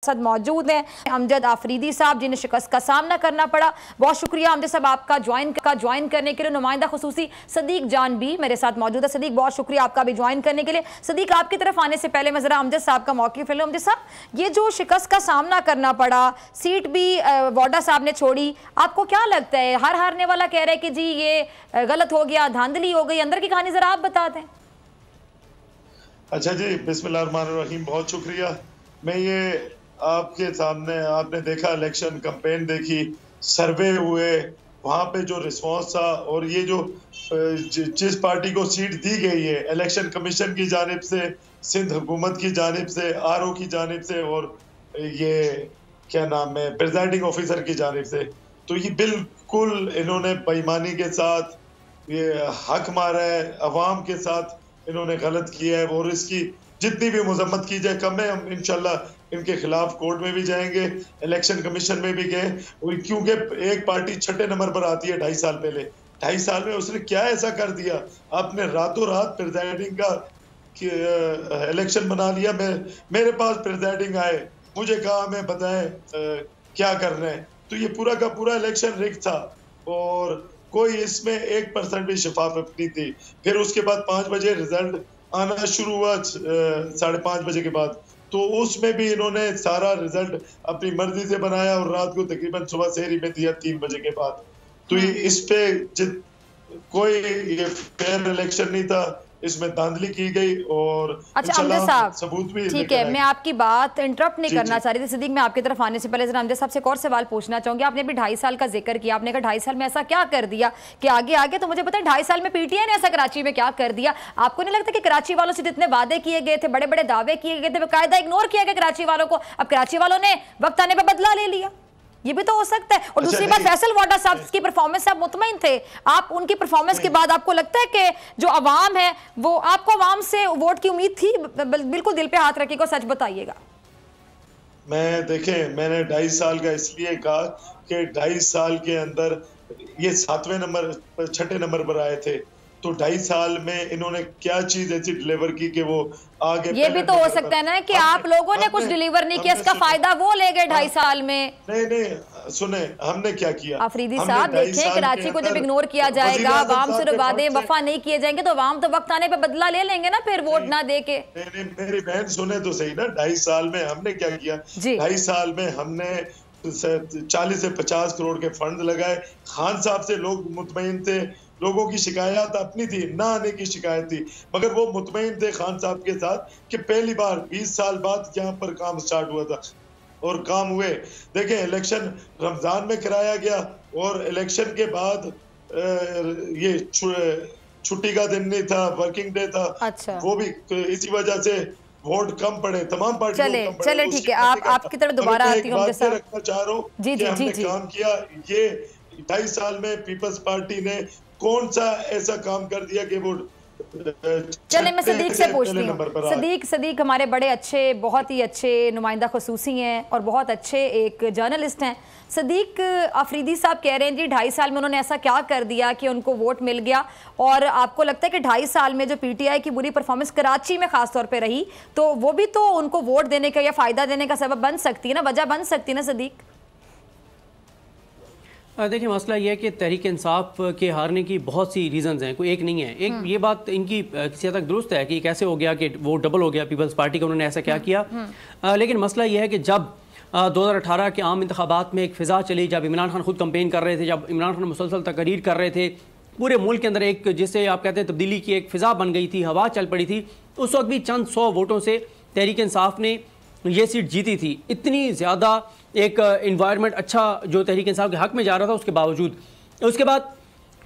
साथ मौजूद हैं अमजद आफरीदी साहब, जिन्हें शिकस्त का सामना करना पड़ा। बहुत शुक्रिया अमजद साहब आपका ज्वाइन करने के लिए। नुमाइंदा खुसूसी सदीक जान भी मेरे साथ मौजूद है। सदीक, बहुत शुक्रिया आपका भी ज्वाइन करने के लिए। सदीक, आपकी तरफ आने से पहले मैं जरा अमजद साहब का मौक़िफ़ ले लूं। अमजद साहब, ये जो शिकस्त का सामना करना पड़ा, सीट भी वाडा साहब ने छोड़ी, आपको क्या लगता है? हर हारने वाला कह रहा है कि जी ये गलत हो गया, धांधली हो गई, अंदर की कहानी जरा आप बता दें। अच्छा जी, बिस्मिल्लाहिर्रहमानिर्रहीम, बहुत शुक्रिया। मैं ये आपके सामने, आपने देखा इलेक्शन कैंपेन देखी, सर्वे हुए, वहाँ पे जो रिस्पांस था और ये जो जिस पार्टी को सीट दी गई है इलेक्शन कमीशन की जानिब से, सिंध हुकूमत की जानिब से, आरओ की जानिब से और ये क्या नाम है प्रिजाइडिंग ऑफिसर की जानिब से, तो ये बिल्कुल इन्होंने बेईमानी के साथ ये हक मारा है, अवाम के साथ इन्होंने गलत किया है और इसकी जितनी भी मजम्मत की जाए कम है। हम इंशाल्लाह इनके खिलाफ कोर्ट में भी जाएंगे, इलेक्शन कमीशन में भी गए, क्योंकि एक पार्टी छठे नंबर पर आती है 2.5 साल पहले। 2.5 साल में उसने क्या ऐसा कर दिया? आपने रातों रात प्रिजाइडिंग का इलेक्शन बना लिया। मेरे पास प्रिजाइडिंग आए, मुझे कहा हमें बताएं क्या करना है, तो ये पूरा का पूरा इलेक्शन रिग था और कोई इसमें 1% भी शफाफत नहीं थी। फिर उसके बाद 5 बजे रिजल्ट आना शुरू हुआ, 5:30 बजे के बाद, तो उसमें भी इन्होंने सारा रिजल्ट अपनी मर्जी से बनाया और रात को तकरीबन सुबह सहरी में दिया 3 बजे के बाद। तो ये इस पे कोई ये फेयर इलेक्शन नहीं था, इसमें धांधली की गई और अच्छा अमजद साहब, सबूत भी ठीक है, मैं आपकी बात इंटरप्ट नहीं करना चाह रही थी। सिद्दीक, मैं आपकी तरफ आने से पहले जरा अमजद साहब से एक और सवाल पूछना चाहूंगी। आपने अभी 2.5 साल का जिक्र किया, आपने कहा 2.5 साल में ऐसा क्या कर दिया कि आगे आगे, तो मुझे पता है 2.5 साल में पीटीआई ने ऐसा कराची में क्या कर दिया। आपको नहीं लगता कि कराची वालों से जितने वादे किए गए थे, बड़े बड़े दावे किए गए थे, बाकायदा इग्नोर किया गया कराची वालों को, अब कराची वालों ने वक्त आने पर बदला ले लिया? ये भी तो हो सकता है। और दूसरी बात, फैसल वाडा साहब की परफॉर्मेंस से आप मुतमईन थे, आप उनकी परफॉर्मेंस के बाद आपको लगता है कि जो अवाम है वो, आपको अवाम से वोट की उम्मीद थी? बिल्कुल दिल पे हाथ रखिएगा, सच बताइएगा। मैंने 2.5 साल का इसलिए कहा कि 2.5 साल के अंदर ये 7वें नंबर 6ठे नंबर पर आए थे, तो 2.5 साल में इन्होंने क्या चीज ऐसी डिलीवर की कि वो आगे। ये भी तो हो सकता है ना कि आप लोगों ने कुछ डिलीवर नहीं किया, इसका फायदा वो ले गए 2.5 साल में। नहीं, सुने हमने क्या किया। आफरीदी साहब, देखें, कराची को जब इग्नोर किया जाएगा, अवाम से वादे वफा नहीं किए जाएंगे, तो अवाम तो वक्त आने पे बदला ले लेंगे ना, फिर वोट ना दे के। मेरी बहन सुने तो सही ना, 2.5 साल में हमने क्या किया। 2.5 साल में हमने 40 से 50 करोड़ के फंड लगाए। खान साहब से लोग मुतमईन थे, लोगों की शिकायत अपनी थी, ना आने की शिकायत थी, मगर वो मुतमईन थे खान साहब के साथ कि पहली बार 20 साल बाद यहाँ पर काम स्टार्ट हुआ था और काम हुए। देखें, इलेक्शन रमजान में कराया गया और इलेक्शन के बाद ये छुट्टी का दिन नहीं था, वर्किंग डे था। अच्छा। वो भी इसी वजह से वोट कम पड़े, तमाम पार्टियों को। चले ठीक है, आपकी तरफ दोबारा आती हूँ। रखना चाह रहा हूँ कि हमने काम किया। ये 2.5 साल में पीपल्स पार्टी ने कौन सा ऐसा काम कर दिया कि वो। चले, मैं सदीक से पूछती हूँ। सदीक हमारे बड़े अच्छे, बहुत ही अच्छे नुमाइंदा खुसूसी हैं और बहुत अच्छे एक जर्नलिस्ट हैं। सदीक, आफरीदी साहब कह रहे हैं जी 2.5 साल में उन्होंने ऐसा क्या कर दिया कि उनको वोट मिल गया, और आपको लगता है कि 2.5 साल में जो पीटीआई की बुरी परफॉर्मेंस कराची में खास तौर पे रही, तो वो भी तो उनको वोट देने का या फायदा देने का सबब बन सकती है ना, वजह बन सकती है ना सदीक? देखिए, मसला ये है कि तहरीक इंसाफ के हारने की बहुत सी रीज़न्स हैं, कोई एक नहीं है। एक ये बात इनकी किसी हद तक दुरुस्त है कि कैसे हो गया कि वो डबल हो गया पीपल्स पार्टी का, उन्होंने ऐसा क्या किया। लेकिन मसला ये है कि जब 2018 के आम इंतखाबात में एक फ़िज़ा चली, जब इमरान खान खुद कंपेन कर रहे थे, जब इमरान खान मुसलसल तकरीर कर रहे थे, पूरे मुल्क के अंदर एक, जिसे आप कहते हैं तब्दीली की एक फ़िज़ा बन गई थी, हवा चल पड़ी थी, उस वक्त भी चंद 100 वोटों से तहरीक इंसाफ ने ये सीट जीती थी। इतनी ज़्यादा एक इन्वायरमेंट अच्छा जो तहरीक इंसाफ के हक़ में जा रहा था, उसके बावजूद उसके बाद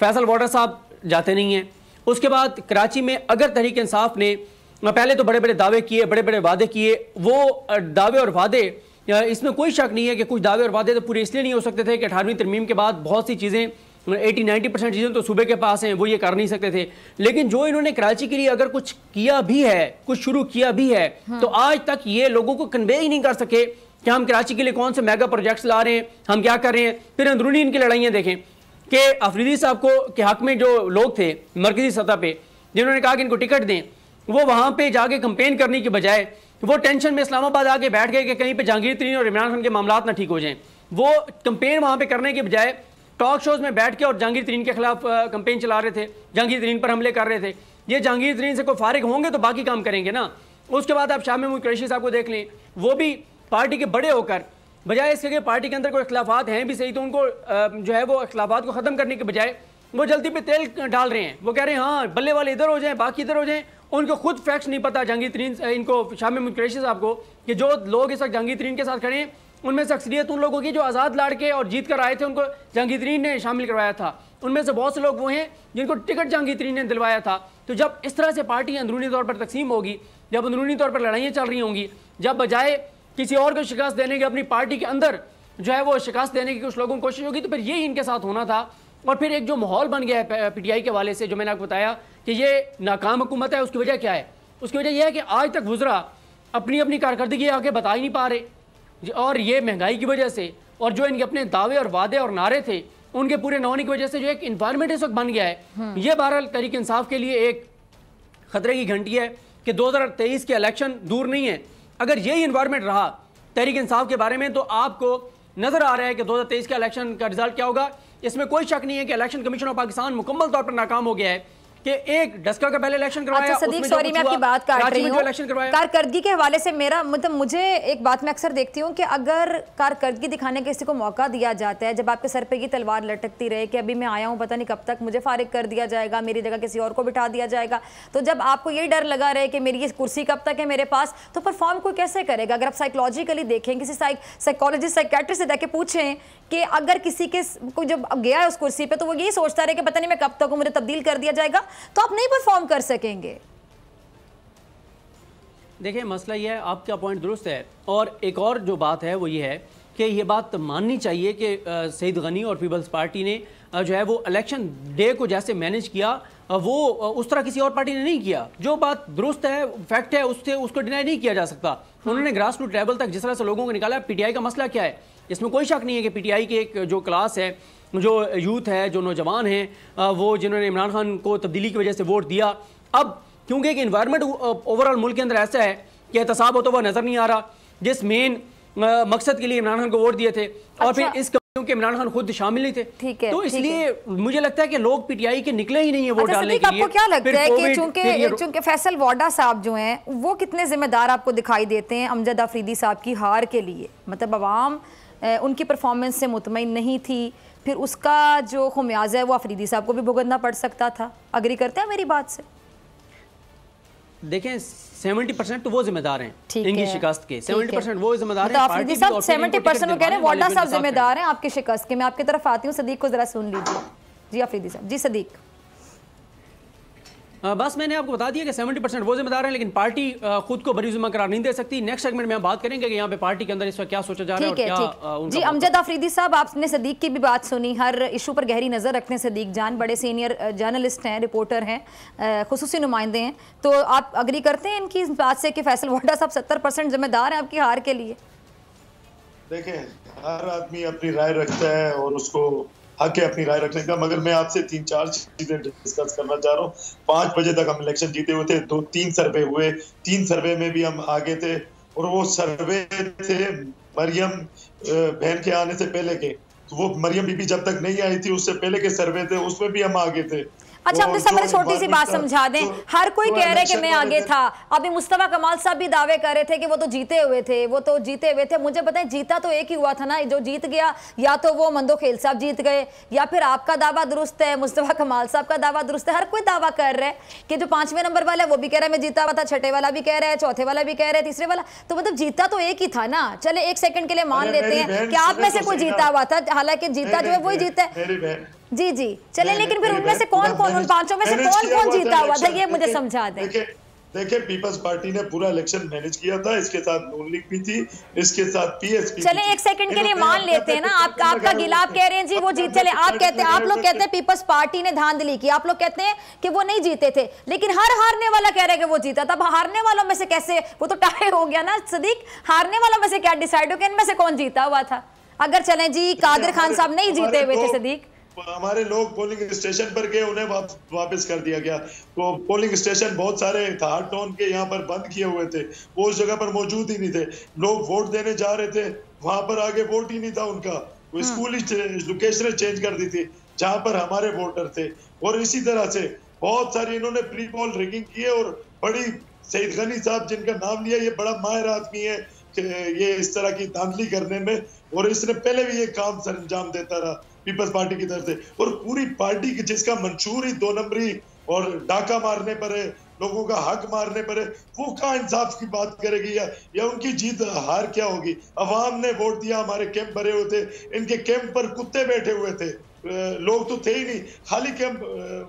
फैसल वाडा साहब जाते नहीं हैं। उसके बाद कराची में अगर तहरीक इंसाफ ने पहले तो बड़े बड़े दावे किए, बड़े बड़े वादे किए, वो दावे और वादे, इसमें कोई शक नहीं है कि कुछ दावे और वादे तो पूरे इसलिए नहीं हो सकते थे कि 18वीं तरमीम के बाद बहुत सी चीज़ें, 80-90% चीज़ें तो सूबे के पास हैं, वो ये कर नहीं सकते थे। लेकिन जो इन्होंने कराची के लिए अगर कुछ किया भी है, कुछ शुरू किया भी है, तो आज तक ये लोगों को कन्वे ही नहीं कर सके कि हम कराची के लिए कौन से मेगा प्रोजेक्ट्स ला रहे हैं, हम क्या कर रहे हैं। फिर अंदरूनी इनकी लड़ाइयाँ देखें कि आफरीदी साहब को के हक़ में जो लोग थे मरकज़ी सतह पे, जिन्होंने कहा कि इनको टिकट दें, वो वहाँ पे जाके कंपेन करने की बजाय वो टेंशन में इस्लामाबाद आके बैठ गए कि कहीं पे जहांगीर तरीन और इमरान खान के मामलात ना ठीक हो जाएं। वो कंपेन वहां पे करने के बजाय टॉक शोज में बैठ के और जहांगीर तरीन के खिलाफ कंपेन चला रहे थे, जहांगीर तरीन पर हमले कर रहे थे। ये जहांगीर तरीन से कोई फारिग होंगे तो बाकी काम करेंगे ना। उसके बाद आप शाह महमूद कुरैशी साहब को देख लें, वो भी पार्टी के बड़े होकर बजाय इसके कि पार्टी के अंदर कोई इख्लाफात हैं भी सही, तो उनको जो है वो इख्लाफात को ख़त्म करने के बजाय वो जल्दी पे तेल डाल रहे हैं। वो कह रहे हैं हाँ बल्ले वाले इधर हो जाएं, बाकी इधर हो जाएं। उनको खुद फैक्ट्स नहीं पता जहांगीर तरीन, इनको शाह महमूद कुरैशी साहब को, कि जो लोग इस वक्त जहांगीर तरीन के साथ खड़े हैं उनमें से अक्सरियत उन लोगों की जो आज़ाद लड़के और जीत कर आए थे, उनको जहांगीर तरीन ने शामिल करवाया था। उनमें से बहुत से लोग वो हैं जिनको टिकट जहांगीर तरीन ने दिलवाया था। तो जब इस तरह से पार्टी अंदरूनी तौर पर तकसीम होगी, जब अंदरूनी तौर पर लड़ाइयाँ चल रही होंगी, जब बजाय किसी और को शिकस्त देने के अपनी पार्टी के अंदर जो है वो शिकस्त देने की कुछ लोगों की कोशिश होगी, तो फिर यही इनके साथ होना था। और फिर एक जो माहौल बन गया है पीटीआई के हवाले से, जो मैंने आपको बताया कि ये नाकाम हुकूमत है, उसकी वजह क्या है? उसकी वजह यह है कि आज तक वुज़रा अपनी अपनी कारकर्दगी आके बता ही नहीं पा रहे, और ये महंगाई की वजह से और जो इनके अपने दावे और वादे और नारे थे उनके पूरे न होने की वजह से जो एक इन्वायरमेंट इस वक्त बन गया है, ये बहरहाल तहरीक इंसाफ के लिए एक खतरे की घंटी है कि 2023 के इलेक्शन दूर नहीं है। अगर यही इन्वायरमेंट रहा तहरीक इंसाफ के बारे में, तो आपको नजर आ रहा है कि 2023 के इलेक्शन का रिजल्ट क्या होगा। इसमें कोई शक नहीं है कि इलेक्शन कमीशन ऑफ पाकिस्तान मुकम्मल तौर पर नाकाम हो गया है कि एक डस्का का पहले इलेक्शन करवाया। अच्छा सदीक, सॉरी मैं आपकी बात काट रही हूँ। कारकर्दगी के हवाले से मेरा मतलब, मुझे एक बात मैं अक्सर देखती हूँ कि अगर कारकर्दगी दिखाने के किसी को मौका दिया जाता है, जब आपके सर पे ये तलवार लटकती रहे कि अभी मैं आया हूँ, पता नहीं कब तक मुझे फारिग कर दिया जाएगा, मेरी जगह किसी और को बिठा दिया जाएगा, तो जब आपको ये डर लगा रहे कि मेरी ये कुर्सी कब तक है मेरे पास, तो परफॉर्म कोई कैसे करेगा? अगर आप साइकोलॉजिकली देखें, किसी साइकोलॉजिस्ट साइकेट्रिस्ट से जाके पूछें कि अगर किसी के कोई जब गया है उस कुर्सी पे, तो वो यही सोचता रहे कि पता नहीं मैं कब तक हूं, मुझे तब्दील कर दिया जाएगा, तो आप नहीं परफॉर्म कर सकेंगे। देखिए मसला ये है, आपका पॉइंट दुरुस्त है, और एक और जो बात है वो ये है कि ये बात माननी चाहिए कि सईद गनी और पीपल्स पार्टी ने जो है वो इलेक्शन डे को जैसे मैनेज किया, वो उस तरह किसी और पार्टी ने नहीं किया। जो बात दुरुस्त है, फैक्ट है, उससे उसको डिनाई नहीं किया जा सकता। उन्होंने ग्रास रूट लेवल तक जिस तरह से लोगों को निकाला। पीटीआई का मसला क्या है, इसमें कोई शक नहीं है कि पीटीआई की एक जो क्लास है, जो यूथ है, जो नौजवान हैं, वो जिन्होंने इमरान खान को तब्दीली की वजह से वोट दिया, अब क्योंकि एक इन्वायरमेंट ओवरऑल मुल्क के अंदर ऐसा है कि एहतसाब होता हुआ नजर नहीं आ रहा, जिस मेन मकसद के लिए इमरान खान को वोट दिए थे। और फिर इस क्योंकि इमरान खान खुद शामिल नहीं थे, ठीक है, तो इसलिए मुझे लगता है कि लोग पीटीआई के निकले ही नहीं है वोट डालने के लिए। आपको क्या लगता है कि चूंकि फैसल वाडा साहब जो हैं वो कितने जिम्मेदार आपको दिखाई देते हैं अमजद आफरीदी साहब की हार के लिए? मतलब अवाम उनकी परफॉर्मेंस से मुतमईन नहीं थी, फिर उसका जो खुमियाजा है वो आफरीदी साहब को भी भुगतना पड़ सकता था। अग्री करते हैं मेरी बात से? देखें 70% तो वो जिम्मेदार हैं इनकी शिकस्त के, 70% वो जिम्मेदार हैं। आफरीदी साहब 70% वो कह रहे हैं, वाडा साहब जिम्मेदार हैं आपकी शिकस्त के। मैं आपकी तरफ आती हूँ, सदीक को जरा सुन लीजिए। जी आफरीदी साहब। जी सदीक। बस मैंने आपको बता दिया कि 70% वो जिम्मेदार हैं, लेकिन पार्टी खुद को बरी जिम्मा करार नहीं दे सकती। नेक्स्ट सेगमेंट में हम बात करेंगे कि यहाँ पे पार्टी के अंदर इस वक्त क्या सोचा जा रहा है और क्या। जी अमजद आफरीदी साहब, आपने सदीक की भी बात सुनी, हर इशू पर गहरी नज़र रखते हैं सदीक जान, बड़े सीनियर जर्नलिस्ट हैं, रिपोर्टर हैं, खुसूसी नुमाइंदे हैं, तो आप अग्री करते हैं इनकी इस बात से कि फैसल वाडा साहब 70% जिम्मेदार हैं आपकी हार के लिए? देखें, हर आदमी अपनी राय रखता है और उसको हक है अपनी राय रखने का, मगर मैं आपसे 3-4 चीजें डिस्कस करना चाह रहा हूँ। 5 बजे तक हम इलेक्शन जीते हुए थे, 2-3 सर्वे हुए, 3 सर्वे में भी हम आगे थे, और वो सर्वे थे मरियम बहन के आने से पहले के, तो वो मरियम बीबी जब तक नहीं आई थी उससे पहले के सर्वे थे, उसमें भी हम आगे थे। अच्छा हमने सब छोटी सी बात समझा दें, हर कोई कह रहा है कि मैं आगे था। अभी मुस्तफा कमाल साहब भी दावे कर रहे थे कि वो तो जीते हुए थे, वो तो जीते हुए थे। मुझे बताएं, जीता तो एक ही हुआ था ना, जो जीत गया या तो वो मंदो खेल साहब जीत गए, या फिर आपका दावा दुरुस्त है, मुस्तफा कमाल साहब का दावा दुरुस्त है। हर कोई दावा कर रहा है कि जो 5वें नंबर वाला है वो भी कह रहा है मैं जीता हुआ था, 6ठे वाला भी कह रहा है, 4थे वाला भी कह रहा है, 3रे वाला, तो मतलब जीता तो एक ही था ना। चले 1 सेकंड के लिए मान लेते हैं कि आप में से कोई जीता हुआ था, हालांकि जीता जो है वही जीता है। जी जी चले, लेकिन फिर उनमें से कौन कौन, उन 5 में से कौन कौन जीता हुआ था, ये मुझे समझा दें। देखिए पीपल्स पार्टी ने पूरा इलेक्शन मैनेज किया था, इसके साथ नून लीग भी थी, इसके साथ पीएसपी। चले 1 सेकंड के लिए मान लेते हैं ना, आपका गिला आप कह रहे हैं जी वो जीत, चले आप कहते हैं, आप लोग कहते हैं पीपल्स पार्टी ने धांधली की, आप लोग कहते हैं कि वो नहीं जीते थे, लेकिन हर हारने वाला कह रहा है कि वो जीता था। हारने वालों में से कैसे, वो तो टाई हो गया ना सदीक, हारने वालों में से क्या डिसाइड हो कि इनमें से कौन जीता हुआ था? अगर चले जी कादिर खान साहब नहीं जीते हुए थे सदीक, हमारे लोग पोलिंग स्टेशन पर गए, उन्हें वापस कर दिया गया। तो पोलिंग स्टेशन बहुत सारे थार टाउन के यहाँ पर बंद किए हुए थे, वो उस जगह पर मौजूद ही नहीं थे। लोग वोट देने जा रहे थे, वहां पर आगे वोट ही नहीं था उनका। वो स्कूल ही लोकेशन चेंज कर दी थी जहां पर हमारे वोटर थे। और इसी तरह से बहुत सारी इन्होंने प्री पोल रिगिंग की है। और बड़ी सईद गनी साहब जिनका नाम लिया, ये बड़ा माहिर आदमी है कि ये इस तरह की धांधली करने में, और इसने पहले भी ये काम सर अंजाम देता रहा पीपल्स पार्टी की तरफ से। और पूरी पार्टी की जिसका मंशूर ही 2 नंबरी और डाका मारने पर है, लोगों का हक मारने पर है, वो कहाँ इंसाफ की बात करेगी या उनकी जीत हार क्या होगी। अवाम ने वोट दिया, हमारे कैंप भरे हुए थे, इनके कैंप पर कुत्ते बैठे हुए थे, लोग तो थे ही नहीं, खाली कैंप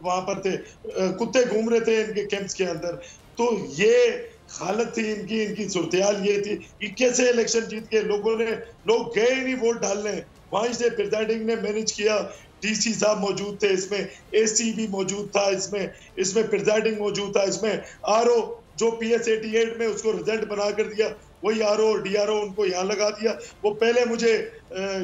वहां पर थे, कुत्ते घूम रहे थे इनके कैंप्स के अंदर। तो ये हालत थी इनकी सूरत-ए-हाल ये थी कि कैसे इलेक्शन जीत के लोग गए ही नहीं वोट डालने। वहीं से प्रिजाइडिंग ने मैनेज किया, डीसी साहब मौजूद थे इसमें, एसी भी मौजूद था इसमें प्रिजाइडिंग मौजूद था, इसमें आरओ जो PS 88 में उसको रिजल्ट बना कर दिया, वही आरओ और डीआरओ उनको यहाँ लगा दिया। वो पहले मुझे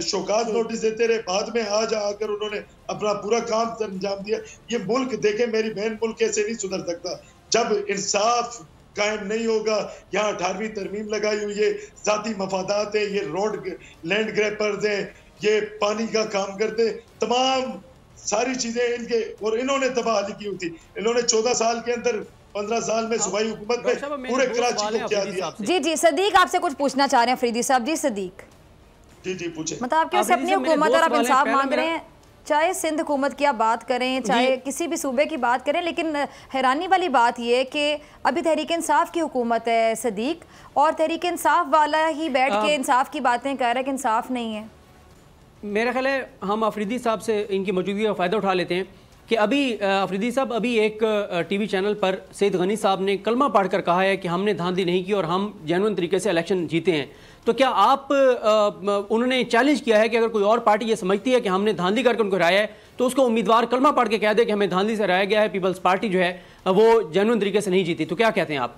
शोकाज नोटिस देते रहे, बाद में आज आकर उन्होंने अपना पूरा काम अंजाम दिया। ये मुल्क देखे मेरी बहन, मुल्क ऐसे नहीं सुधर सकता जब इंसाफ कायम नहीं होगा। यहाँ 18वीं तरमीम लगाई हुई है, जाती मफादात है, ये रोड लैंड ग्रैपर्स हैं, ये पानी का काम करते, तमाम सारी चीजें इनके, और इन्होंने तबाही की हुई थी। इन्होंने 14 साल के अंदर 15 साल में सूबाई हुकूमत में पूरे कराची को क्या दिया। जी सदीक आपसे कुछ पूछना चाह रहे हैं अफरीदी साहब। जी सदीक जी पूछे। मतलब आपके वैसे अपनी हुकूमत और आप इंसाफ मांग रहे हैं, चाहे सिंध हुकूमत की आप बात करें, चाहे किसी भी सूबे की बात करें, लेकिन हैरानी वाली बात यह है कि अभी तहरीक इंसाफ की हुकूमत है सदीक, और तहरीक इंसाफ वाला ही बैठ के इंसाफ की बातें कह रहा है कि इंसाफ नहीं है। मेरा ख्याल है हम अफरीदी साहब से इनकी मौजूदगी का फ़ायदा उठा लेते हैं कि अभी अफरीदी साहब अभी एक टीवी चैनल पर सईद गनी साहब ने कलमा पढ़ कर कहा है कि हमने धांधली नहीं की और हम जेन्युइन तरीके से इलेक्शन जीते हैं। तो क्या आप उन्होंने चैलेंज किया है कि अगर कोई और पार्टी ये समझती है कि हमने धांधली करके उनको हराया है तो उसको उम्मीदवार कलमा पढ़ के कह दे कि हमें धांधली से हराया गया है, पीपल्स पार्टी जो है वो जेन्युइन तरीके से नहीं जीती। तो क्या कहते हैं आप?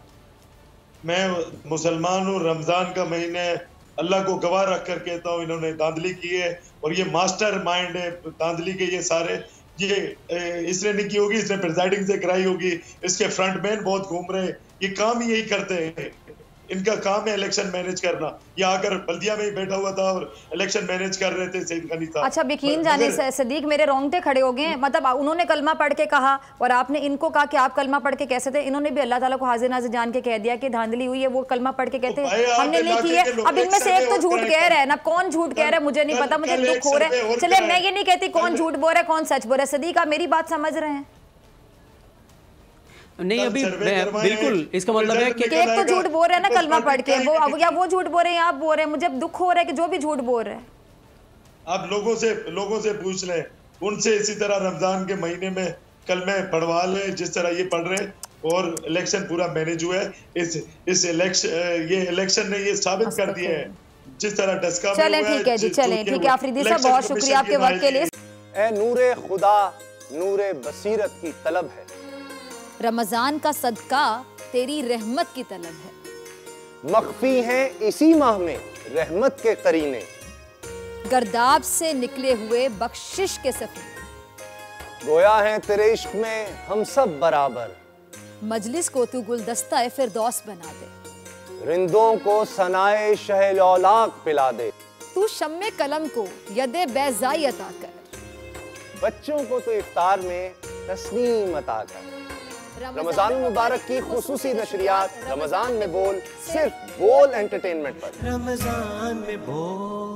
मैं मुसलमान हूँ, रमजान का महीने अल्लाह को गवाह रख कर कहता हूँ इन्होंने धांधली की है, और ये मास्टर माइंड है धांधली के। ये सारे ये इसने नहीं की होगी, इसने प्रिजाइडिंग से कराई होगी, इसके फ्रंटमैन बहुत घूम रहे हैं, ये काम ही यही करते हैं। इनका काम है इलेक्शन मैनेज करना। ये आकर बल्दिया में ही बैठा हुआ था और इलेक्शन मैनेज कर रहे थे सईद गनी साहब। अच्छा यकीन जाने से सदीक मेरे रोंगटे खड़े हो गए। मतलब उन्होंने कलमा पढ़ के कहा और आपने इनको कहा कि आप कलमा पढ़ के कैसे थे। इन्होंने भी अल्लाह ताला को हाजिर नाज़िर जान के कह दिया कि धांधली हुई है, वो कलमा पढ़ के कहते हैं हमने नहीं की है। अब इनमें से एक तो झूठ कह रहा है ना, कौन झूठ कह रहा है मुझे नहीं पता, मुझे दुख हो रहा है। चले मैं ये नहीं कहती कौन झूठ बोल रहा है कौन सच बोल रहा है। सदीक आप मेरी बात समझ रहे हैं? नहीं अभी बिल्कुल इसका मतलब है कि एक तो झूठ बोल रहे हैं ना कलमा पढ़ के, वो अब या वो झूठ बोल रहे हैं आप बोल रहे हैं। मुझे दुख हो रहा है कि जो भी झूठ बोल रहे हैं। आप लोगों से पूछ लें, उनसे इसी तरह रमजान के महीने में कलमे पढ़वा लें जिस तरह ये पढ़ रहे हैं, और इलेक्शन पूरा मैनेज हुआ है। इस इलेक्शन ने ये साबित कर दिया है जिस तरह डस्का। चलें ठीक है जी, चलें ठीक है। अफरीदी साहब बहुत शुक्रिया आपके वक्त के लिए। ए नूरे खुदा नूरे बसीरत की तलब है, रमजान का सदका तेरी रहमत की तलब है, मख्फी हैं इसी माह में रहमत के करीने, गर्दाब से निकले हुए बख्शिश के सफीने, गोया हैं तेरे इश्क में हम सब बराबर, मजलिस को तू गुलदस्ता फिरदौस बना दे, रिंदों को सनाए शहलौलाक पिला दे, तू शम्मे कलम को यदे बैज़ाई अता कर, बच्चों को तो इफ्तार में तस्नीम अता कर। रमजान मुबारक की खुसूसी नशरियात रमजान में बोल, सिर्फ बोल एंटरटेनमेंट पर। रमजान में बोल।